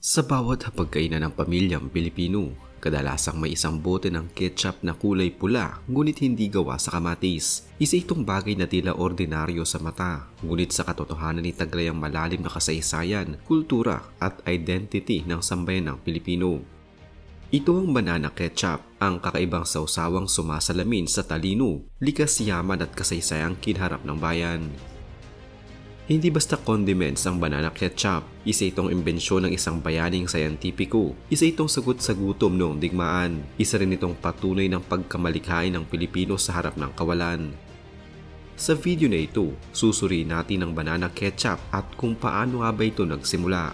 Sa bawat hapagkainan ng pamilyang Pilipino, kadalasang may isang bote ng ketchup na kulay pula ngunit hindi gawa sa kamatis. Isa itong bagay na tila ordinaryo sa mata, ngunit sa katotohanan ay taglay ang malalim na kasaysayan, kultura at identity ng sambayan ng Pilipino. Ito ang banana ketchup, ang kakaibang sawsawang sumasalamin sa talino, likas yaman at kasaysayang kinharap ng bayan. Hindi basta condiments ang banana ketchup, isa itong imbensyon ng isang bayaning sayantipiko, isa itong sagot sa gutom noong digmaan, isa rin itong patunay ng pagkamalikhain ng Pilipino sa harap ng kawalan. Sa video na ito, susuriin natin ang banana ketchup at kung paano nga ba ito nagsimula.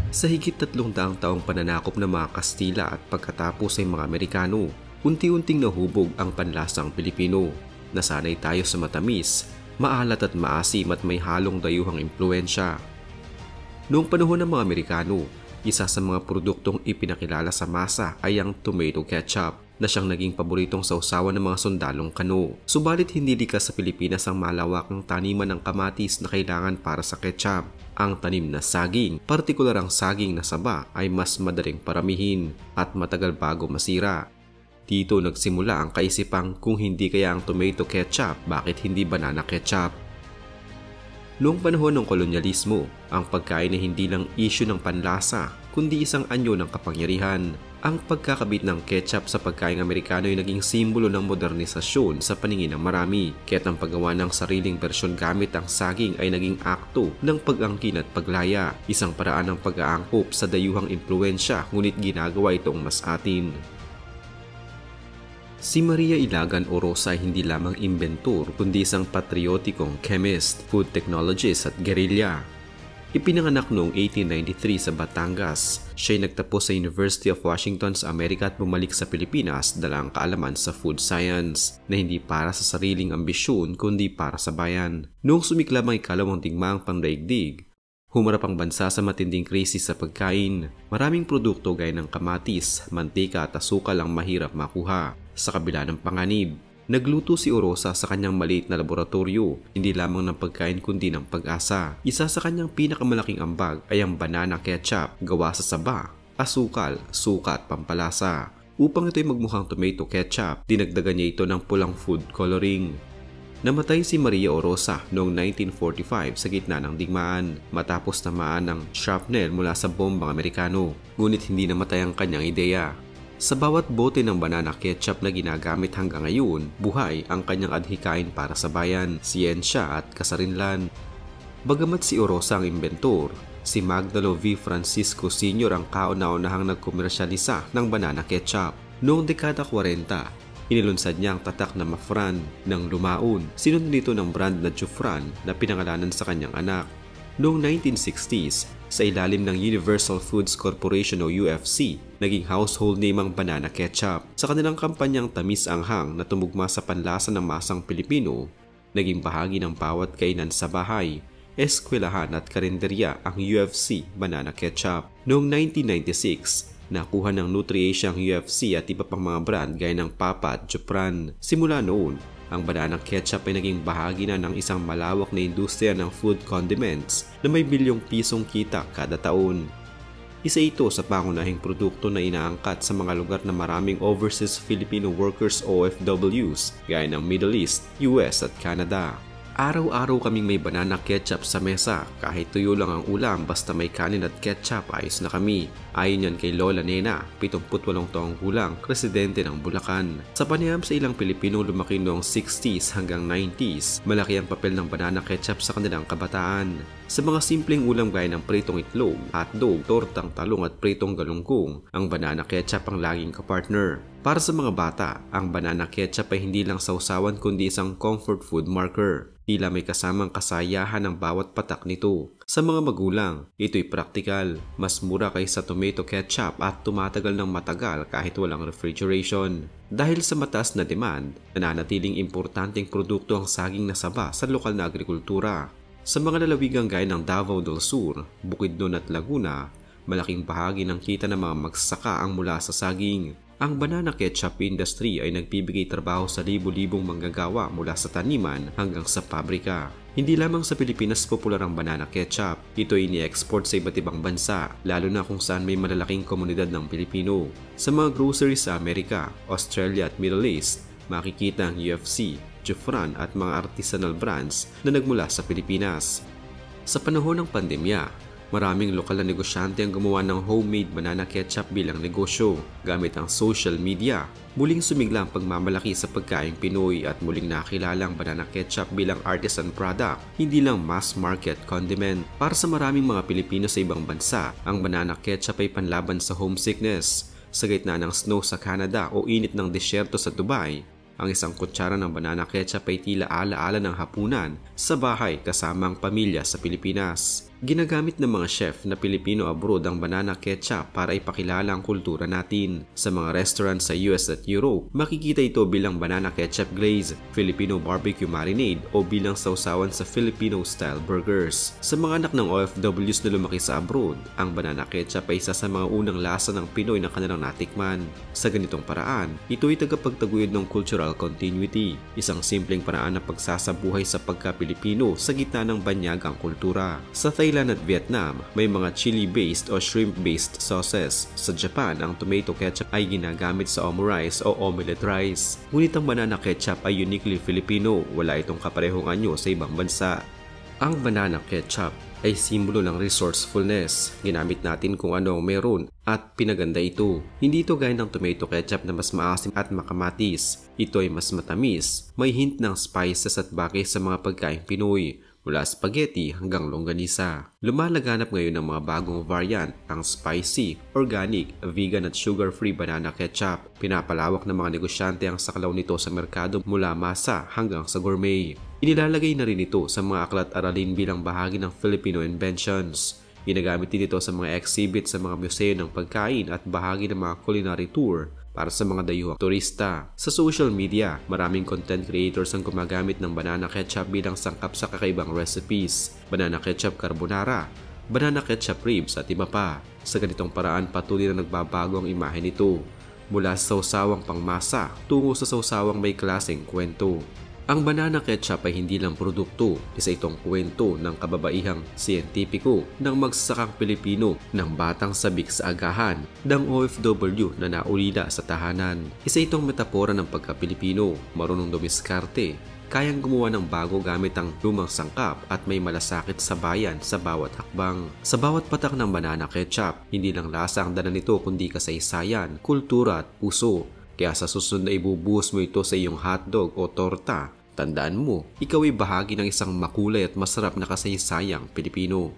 Sa higit 300 taong pananakop ng mga Kastila at pagkatapos ay mga Amerikano, unti-unting nahubog ang panlasang Pilipino. Nasanay tayo sa matamis, maalat at maasim at may halong dayuhang impluensya. Noong panahon ng mga Amerikano, isa sa mga produktong ipinakilala sa masa ay ang tomato ketchup na siyang naging paboritong sausawan ng mga sundalong Kano. Subalit hindi likas sa Pilipinas ang malawakang taniman ng kamatis na kailangan para sa ketchup. Ang tanim na saging, partikular ang saging na saba, ay mas madaling paramihin at matagal bago masira. Dito nagsimula ang kaisipang kung hindi kaya ang tomato ketchup, bakit hindi banana ketchup? Noong panahon ng kolonyalismo, ang pagkain ay hindi lang issue ng panlasa, kundi isang anyo ng kapangyarihan. Ang pagkakabit ng ketchup sa pagkaing Amerikano ay naging simbolo ng modernisasyon sa paningin ng marami, kaya't ang paggawa ng sariling bersyon gamit ang saging ay naging akto ng pag-angkin at paglaya, isang paraan ng pag-aangkop sa dayuhang impluensya ngunit ginagawa itong mas atin. Si Maria Ilagan Orosa ay hindi lamang inventor kundi isang patriotikong chemist, food technologist at guerrilla. Ipinanganak noong 1893 sa Batangas. Siya ay nagtapos sa University of Washington sa Amerika at bumalik sa Pilipinas dala ang kaalaman sa food science na hindi para sa sariling ambisyon kundi para sa bayan. Noong sumiklab ang ikalawang digmaang pandaigdig, humarap ang bansa sa matinding krisis sa pagkain. Maraming produkto gaya ng kamatis, mantika at asukal ang mahirap makuha. Sa kabila ng panganib, nagluto si Orosa sa kanyang maliit na laboratorio, hindi lamang ng pagkain kundi ng pag-asa. Isa sa kanyang pinakamalaking ambag ay ang banana ketchup gawa sa saba, asukal, suka at pampalasa. Upang ito'y magmukhang tomato ketchup, dinagdagan niya ito ng pulang food coloring. Namatay si Maria Orosa noong 1945 sa gitna ng digmaan matapos tamaan ng shrapnel mula sa bombang Amerikano, ngunit hindi namatay ang kanyang ideya. Sa bawat bote ng banana ketchup na ginagamit hanggang ngayon, buhay ang kanyang adhikain para sa bayan, siyensya at kasarinlan. Bagamat si Orosa ang inventor, si Magdalo V. Francisco Sr. ang kauna-unahang nagkomersyalisa ng banana ketchup. Noong dekada 40, inilunsad niya ang tatak na Mafran ng lumaon, sinunod nito ng brand na Jufran na pinangalanan sa kanyang anak. Noong 1960s, sa ilalim ng Universal Foods Corporation o UFC, naging household name ang banana ketchup. Sa kanilang kampanyang tamis anghang na tumugma sa panlasa ng masang Pilipino, naging bahagi ng bawat kainan sa bahay, eskwelahan at karinderya ang UFC banana ketchup. Noong 1996, nakuha ng Nutriasia ang UFC at iba pang mga brand gaya ng Papa at Jufran. Simula noon, ang banana ketchup ay naging bahagi na ng isang malawak na industriya ng food condiments na may bilyong pisong kita kada taon. Isa ito sa pangunahing produkto na inaangkat sa mga lugar na maraming overseas Filipino workers OFWs gaya ng Middle East, US at Canada. Araw-araw kaming may banana ketchup sa mesa, kahit tuyo lang ang ulam basta may kanin at ketchup ayos na kami. Ayon yan kay Lola Nena, 78 taong gulang, residente ng Bulacan. Sa panayam sa ilang Pilipino lumaki noong 60s hanggang 90s, malaki ang papel ng banana ketchup sa kanilang kabataan. Sa mga simpleng ulam gaya ng pritong itlog, hotdog, tortang talong at pritong galunggong, ang banana ketchup ang laging kapartner. Para sa mga bata, ang banana ketchup ay hindi lang sausawan kundi isang comfort food marker. Tila may kasamang kasayahan ng bawat patak nito. Sa mga magulang, ito'y praktikal, mas mura kaysa tomato ketchup at tumatagal ng matagal kahit walang refrigeration. Dahil sa mataas na demand, nananatiling importanteng produkto ang saging na saba sa lokal na agrikultura. Sa mga lalawigang gaya ng Davao del Sur, Bukidnon at Laguna, malaking bahagi ng kita ng mga magsasaka ang mula sa saging. Ang banana ketchup industry ay nagbibigay trabaho sa libu-libong manggagawa mula sa taniman hanggang sa pabrika. Hindi lamang sa Pilipinas popular ang banana ketchup, ito ay ini-export sa iba't ibang bansa, lalo na kung saan may malalaking komunidad ng Pilipino. Sa mga groceries sa Amerika, Australia at Middle East, makikita ang UFC, Jufran at mga artisanal brands na nagmula sa Pilipinas. Sa panahon ng pandemya, maraming lokal na negosyante ang gumawa ng homemade banana ketchup bilang negosyo gamit ang social media. Muling sumigla ang pagmamalaki sa pagkaing Pinoy at muling nakilala ang banana ketchup bilang artisan product, hindi lang mass market condiment. Para sa maraming mga Pilipino sa ibang bansa, ang banana ketchup ay panlaban sa homesickness. Sa gitna ng snow sa Canada o init ng desyerto sa Dubai, ang isang kutsara ng banana ketchup ay tila ala-ala ng hapunan sa bahay kasama ang pamilya sa Pilipinas. Ginagamit ng mga chef na Pilipino abroad ang banana ketchup para ipakilala ang kultura natin. Sa mga restaurant sa US at Europe, makikita ito bilang banana ketchup glaze, Filipino barbecue marinade o bilang sausawan sa Filipino-style burgers. Sa mga anak ng OFWs na lumaki sa abroad, ang banana ketchup ay isa sa mga unang lasa ng Pinoy na kanilang natikman. Sa ganitong paraan, ito ay tagapagtaguyod ng cultural continuity, isang simpleng paraan ng pagsasabuhay sa pagka-Pilipino sa gitna ng banyagang kultura. Sa Thailand at Vietnam, may mga chili-based o shrimp-based sauces. Sa Japan, ang tomato ketchup ay ginagamit sa omurice o omelette rice. Ngunit ang banana ketchup ay uniquely Filipino, wala itong kaparehong anyo sa ibang bansa. Ang banana ketchup ay simbolo ng resourcefulness. Ginamit natin kung ano ang meron at pinaganda ito. Hindi ito gaya ng tomato ketchup na mas maasim at makamatis. Ito ay mas matamis, may hint ng spices at bagay sa mga pagkain Pinoy, mula spaghetti hanggang longganisa. Lumalaganap ngayon ng mga bagong variant, ang spicy, organic, vegan at sugar-free banana ketchup. Pinapalawak ng mga negosyante ang saklaw nito sa merkado mula masa hanggang sa gourmet. Inilalagay na rin ito sa mga aklat-aralin bilang bahagi ng Filipino inventions. Ginagamit din ito sa mga exhibit sa mga museo ng pagkain at bahagi ng mga culinary tour para sa mga dayuhang turista. Sa social media, maraming content creators ang gumagamit ng banana ketchup bilang sangkap sa kakaibang recipes, banana ketchup carbonara, banana ketchup ribs at iba pa. Sa ganitong paraan, patuloy na nagbabago ang imahe nito, mula sa sausawang pangmasa tungo sa sausawang may klaseng kwento. Ang banana ketchup ay hindi lang produkto, isa itong kwento ng kababaihang siyentipiko ng magsasakang Pilipino ng batang sabik sa agahan ng OFW na naulila sa tahanan. Isa itong metapora ng pagka-Pilipino, marunong dumiskarte, kayang gumawa ng bago gamit ang lumang sangkap at may malasakit sa bayan sa bawat hakbang. Sa bawat patak ng banana ketchup, hindi lang lasa ang dala nito kundi kasaysayan, kultura at puso. Kaya sa susunod na ibubuhos mo ito sa iyong hotdog o torta, tandaan mo, ikaw ay bahagi ng isang makulay at masarap na kasaysayang Pilipino.